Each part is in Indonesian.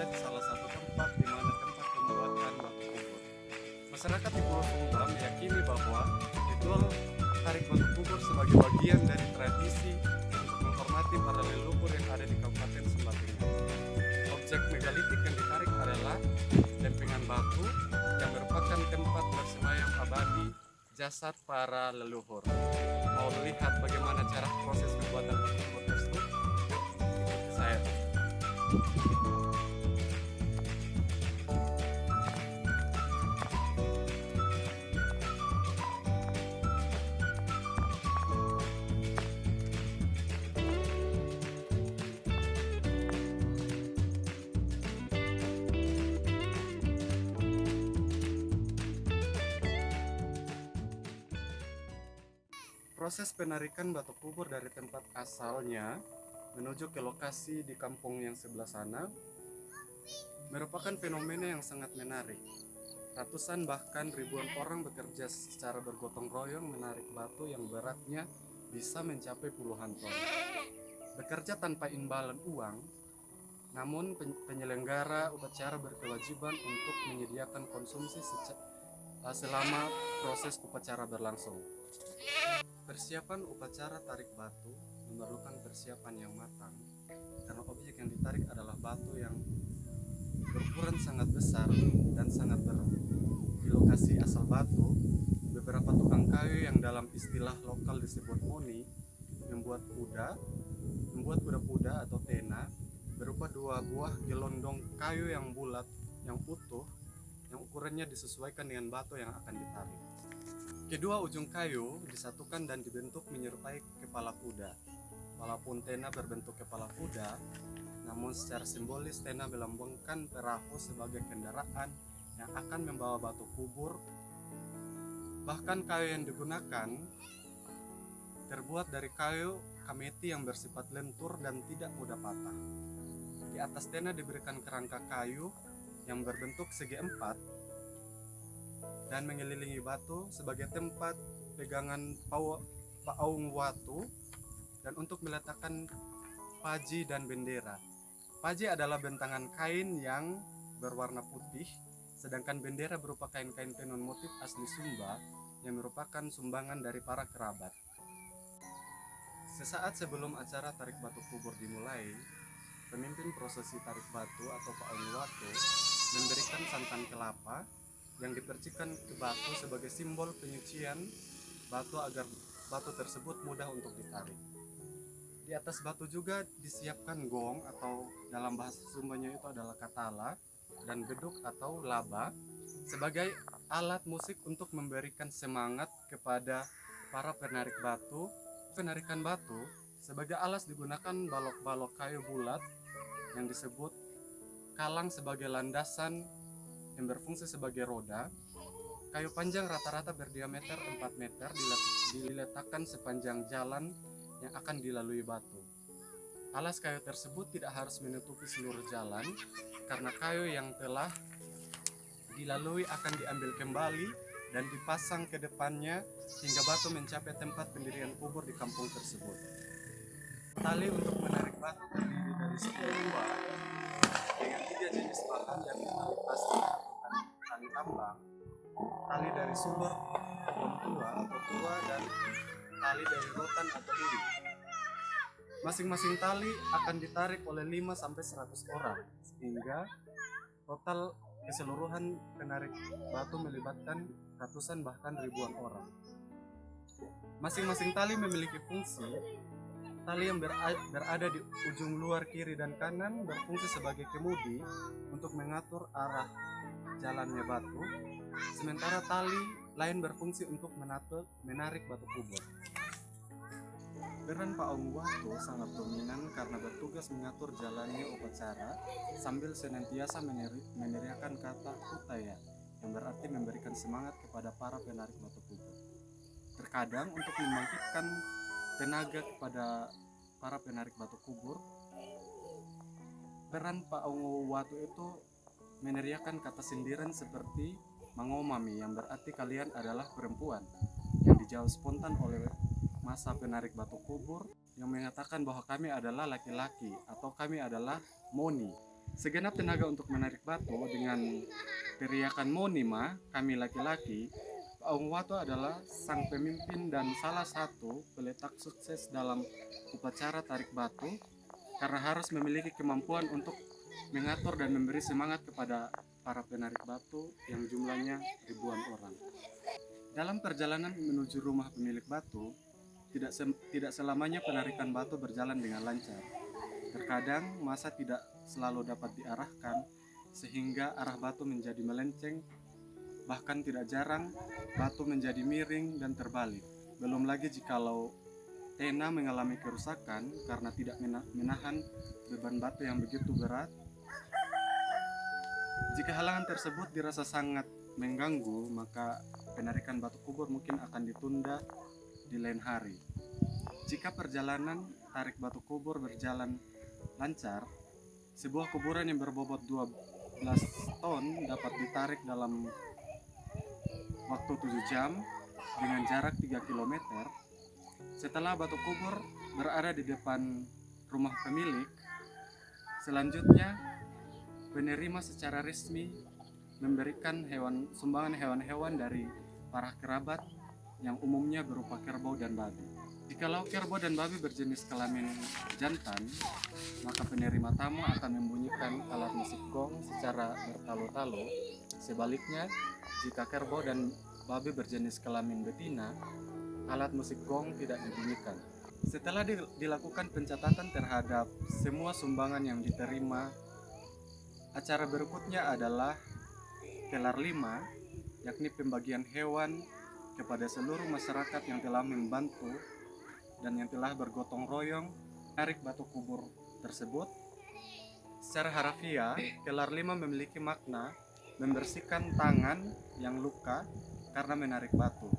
berada di salah satu tempat di mana tempat pembuatan batu kubur. Masyarakat di Pulau Sumba meyakini bahwa ritual tarik batu kubur sebagai bagian dari tradisi untuk menghormati para leluhur yang ada di Kabupaten Sumba Tengah. Objek megalitik yang ditarik adalah lempengan batu yang merupakan tempat bersemayam abadi jasad para leluhur. Mau melihat bagaimana cara proses pembuatan batu kubur tersebut? Ikuti saya. Proses penarikan batu kubur dari tempat asalnya menuju ke lokasi di kampung yang sebelah sana merupakan fenomena yang sangat menarik. Ratusan bahkan ribuan orang bekerja secara bergotong royong menarik batu yang beratnya bisa mencapai puluhan ton. Bekerja tanpa imbalan uang, namun penyelenggara upacara berkewajiban untuk menyediakan konsumsi selama proses upacara berlangsung. Persiapan upacara tarik batu memerlukan persiapan yang matang karena objek yang ditarik adalah batu yang berukuran sangat besar dan sangat berat. Di lokasi asal batu, beberapa tukang kayu yang dalam istilah lokal disebut moni membuat kuda-kuda atau tena berupa dua buah gelondong kayu yang bulat yang utuh yang ukurannya disesuaikan dengan batu yang akan ditarik. Kedua ujung kayu disatukan dan dibentuk menyerupai kepala kuda. Walaupun tena berbentuk kepala kuda, namun secara simbolis tena melambangkan perahu sebagai kendaraan yang akan membawa batu kubur. Bahkan kayu yang digunakan terbuat dari kayu kameti yang bersifat lentur dan tidak mudah patah. Di atas tena diberikan kerangka kayu yang berbentuk segi empat dan mengelilingi batu sebagai tempat pegangan paung watu dan untuk meletakkan paji dan bendera. Paji adalah bentangan kain yang berwarna putih, sedangkan bendera berupa kain-kain tenun motif asli Sumba yang merupakan sumbangan dari para kerabat. Sesaat sebelum acara tarik batu kubur dimulai, pemimpin prosesi tarik batu atau paung watu memberikan santan kelapa yang dipercikan ke batu sebagai simbol penyucian batu agar batu tersebut mudah untuk ditarik. Di atas batu juga disiapkan gong atau dalam bahasa Sumbanya itu adalah katala dan beduk atau laba sebagai alat musik untuk memberikan semangat kepada para penarik batu. Penarikan batu sebagai alas digunakan balok-balok kayu bulat yang disebut kalang sebagai landasan yang berfungsi sebagai roda. Kayu panjang rata-rata berdiameter 4 meter diletakkan sepanjang jalan yang akan dilalui batu. Alas kayu tersebut tidak harus menutupi seluruh jalan karena kayu yang telah dilalui akan diambil kembali dan dipasang ke depannya hingga batu mencapai tempat pendirian kubur di kampung tersebut. Tali untuk menarik batu terdiri dari 10 buah dengan 3 jenis bahan yakni tali plastik atau tali tambang, tali dari sumber pohon tua atau tua, dan tali dari rotan atau uli. Masing-masing tali akan ditarik oleh 5-100 orang sehingga total keseluruhan penarik batu melibatkan ratusan bahkan ribuan orang. Masing-masing tali memiliki fungsi. Tali yang berada di ujung luar kiri dan kanan berfungsi sebagai kemudi untuk mengatur arah jalannya batu, sementara tali lain berfungsi untuk menarik batu kubur. Peran paung watu sangat dominan karena bertugas mengatur jalannya upacara sambil senantiasa meneriakkan kata utaya yang berarti memberikan semangat kepada para penarik batu kubur. Terkadang untuk membangkitkan tenaga kepada para penarik batu kubur, peran paung watu itu meneriakkan kata sindiran seperti mangomami yang berarti kalian adalah perempuan, yang dijawab spontan oleh masa penarik batu kubur yang mengatakan bahwa kami adalah laki-laki atau kami adalah moni. Segenap tenaga untuk menarik batu dengan teriakan monima, kami laki-laki. Pak Ong Wato adalah sang pemimpin dan salah satu peletak sukses dalam upacara tarik batu karena harus memiliki kemampuan untuk mengatur dan memberi semangat kepada para penarik batu yang jumlahnya ribuan orang. Dalam perjalanan menuju rumah pemilik batu, tidak selamanya penarikan batu berjalan dengan lancar. Terkadang masa tidak selalu dapat diarahkan sehingga arah batu menjadi melenceng, bahkan tidak jarang batu menjadi miring dan terbalik. Belum lagi jikalau tena mengalami kerusakan karena tidak menahan beban batu yang begitu berat. Jika halangan tersebut dirasa sangat mengganggu, maka penarikan batu kubur mungkin akan ditunda di lain hari. Jika perjalanan tarik batu kubur berjalan lancar, sebuah kuburan yang berbobot 12 ton dapat ditarik dalam waktu 7 jam dengan jarak 3 km. Setelah batu kubur berada di depan rumah pemilik, selanjutnya penerima secara resmi memberikan sumbangan hewan-hewan dari para kerabat yang umumnya berupa kerbau dan babi. Jikalau kerbau dan babi berjenis kelamin jantan, maka penerima tamu akan membunyikan alat musik gong secara bertalu-talu. Sebaliknya, jika kerbau dan babi berjenis kelamin betina, alat musik gong tidak dibunyikan. Setelah dilakukan pencatatan terhadap semua sumbangan yang diterima, acara berikutnya adalah kelar 5, yakni pembagian hewan kepada seluruh masyarakat yang telah membantu dan yang telah bergotong royong tarik batu kubur tersebut. Secara harafiah, kelar 5 memiliki makna membersihkan tangan yang luka karena menarik batu.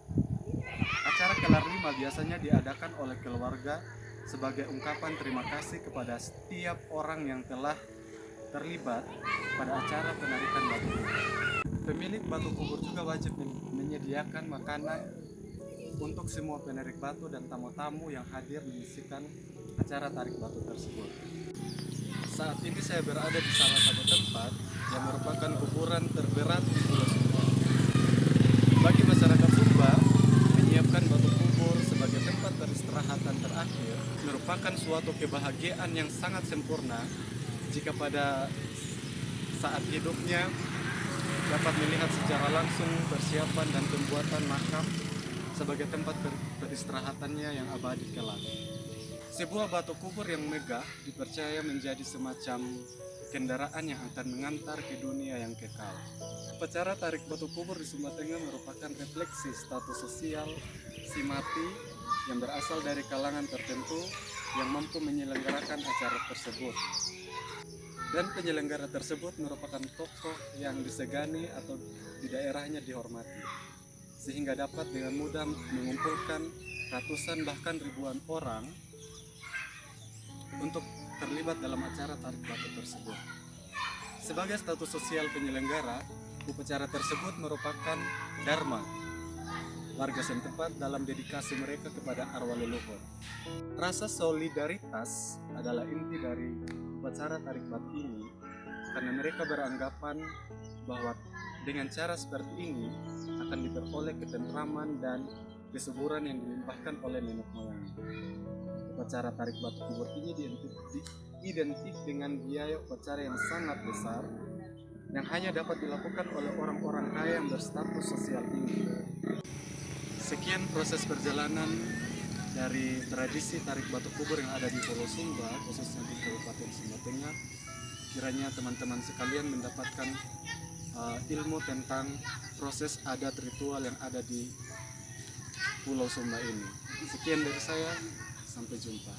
Acara kelar 5 biasanya diadakan oleh keluarga sebagai ungkapan terima kasih kepada setiap orang yang telah terlibat pada acara penarikan batu kubur. Pemilik batu kubur juga wajib menyediakan makanan untuk semua penarik batu dan tamu-tamu yang hadir menyaksikan acara tarik batu tersebut. Saat ini saya berada di salah satu tempat yang merupakan kuburan terberat di Pulau Sumba. Bagi masyarakat Sumba, menyiapkan batu kubur sebagai tempat peristirahatan terakhir merupakan suatu kebahagiaan yang sangat sempurna jika pada saat hidupnya dapat melihat secara langsung persiapan dan pembuatan makam sebagai tempat peristirahatannya yang abadi kelak. Sebuah batu kubur yang megah dipercaya menjadi semacam kendaraan yang akan mengantar ke dunia yang kekal. Upacara tarik batu kubur di Sumba Tengah merupakan refleksi status sosial si mati yang berasal dari kalangan tertentu yang mampu menyelenggarakan acara tersebut. Dan penyelenggara tersebut merupakan tokoh yang disegani atau di daerahnya dihormati, sehingga dapat dengan mudah mengumpulkan ratusan bahkan ribuan orang untuk terlibat dalam acara tarik batu tersebut. Sebagai status sosial penyelenggara, upacara tersebut merupakan dharma warga setempat dalam dedikasi mereka kepada arwah leluhur. Rasa solidaritas adalah inti dari upacara tarik batu ini, karena mereka beranggapan bahwa dengan cara seperti ini akan diperoleh ketentraman dan kesuburan yang dilimpahkan oleh nenek moyang. Upacara tarik batu kubur ini identik dengan biaya upacara yang sangat besar yang hanya dapat dilakukan oleh orang-orang kaya yang berstatus sosial tinggi. Sekian proses perjalanan dari tradisi tarik batu kubur yang ada di Pulau Sumba, khususnya di Kabupaten Sumba Tengah. Kiranya teman-teman sekalian mendapatkan ilmu tentang proses adat ritual yang ada di Pulau Sumba ini. Sekian dari saya, sampai jumpa.